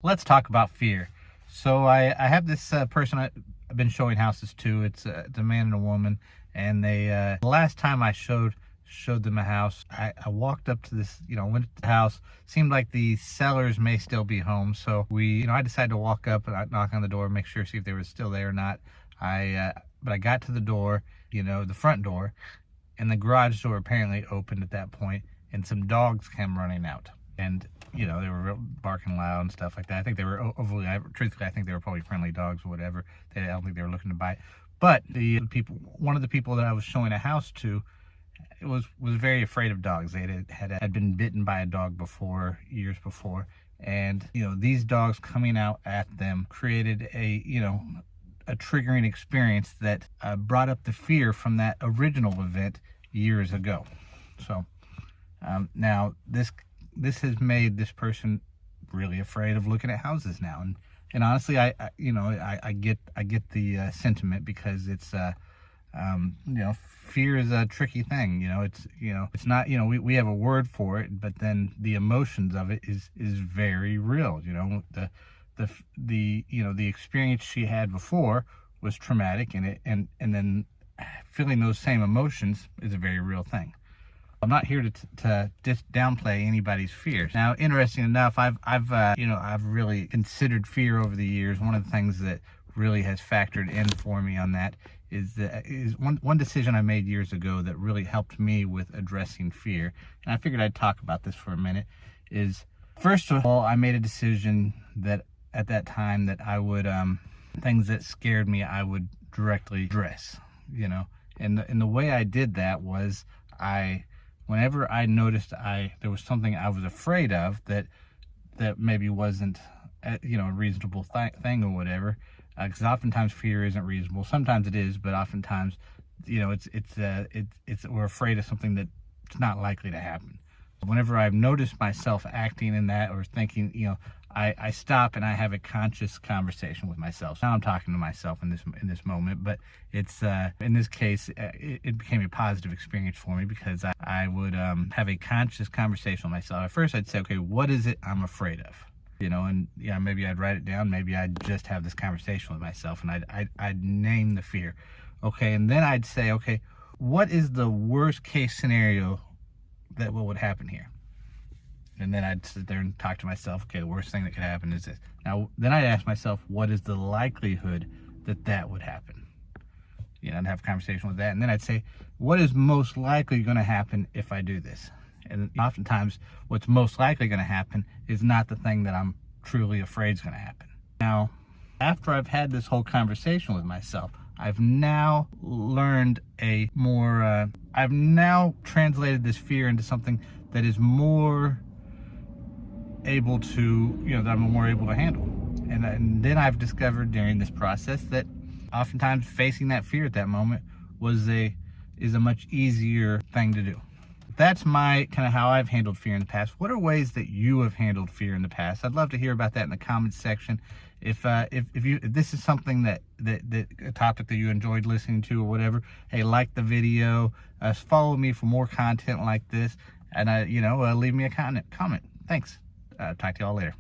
let's talk about fear. So I have this person I've been showing houses to. It's a man and a woman, and they the last time I showed them a house, I walked up to this, went to the house. Seemed like the sellers may still be home, so I decided to walk up and knock on the door, make sure, see if they were still there or not. But I got to the door, the front door, and the garage door apparently opened at that point, and some dogs came running out. And they were barking loud and stuff like that. I think they were truthfully, I think they were probably friendly dogs or whatever. I don't think they were looking to bite. But one of the people that I was showing a house to, was very afraid of dogs. They had been bitten by a dog before, years before, and these dogs coming out at them created a triggering experience that brought up the fear from that original event years ago. So now this has made this person really afraid of looking at houses now, and honestly, I get the sentiment, because it's fear is a tricky thing. It's not, we have a word for it, but then the emotions of it is very real. The experience she had before was traumatic, and then feeling those same emotions is a very real thing. I'm not here to just downplay anybody's fears. Now, interesting enough, I've really considered fear over the years. One of the things that really has factored in for me on that is one decision I made years ago that really helped me with addressing fear. And I figured I'd talk about this for a minute. Is, first of all, I made a decision that at that time that I would things that scared me, I would directly address. And the way I did that was, whenever I noticed there was something I was afraid of that maybe wasn't a reasonable thing or whatever, because oftentimes fear isn't reasonable. Sometimes it is, but oftentimes we're afraid of something that's not likely to happen. Whenever I've noticed myself acting in that or thinking, I stop and I have a conscious conversation with myself. Now I'm talking to myself in this moment, but it's in this case it became a positive experience for me, because I would have a conscious conversation with myself. At first I'd say, okay, what is it I'm afraid of? Maybe I'd write it down. Maybe I'd just have this conversation with myself, and I'd name the fear. Okay, and then I'd say, okay, what is the worst case scenario that what would happen here? And then I'd sit there and talk to myself, okay, the worst thing that could happen is this. Now, then I'd ask myself, what is the likelihood that would happen? I'd have a conversation with that. And then I'd say, what is most likely going to happen if I do this? And oftentimes, what's most likely going to happen is not the thing that I'm truly afraid is going to happen. Now, after I've had this whole conversation with myself, I've now learned I've now translated this fear into something that is more able to, that I'm more able to handle. And then I've discovered during this process that oftentimes facing that fear at that moment is a much easier thing to do. That's my kind of how I've handled fear in the past. What are ways that you have handled fear in the past? I'd love to hear about that in the comments section. If this is something that a topic that you enjoyed listening to or whatever, hey, like the video, follow me for more content like this, and leave me a comment. Thanks. Talk to y'all later.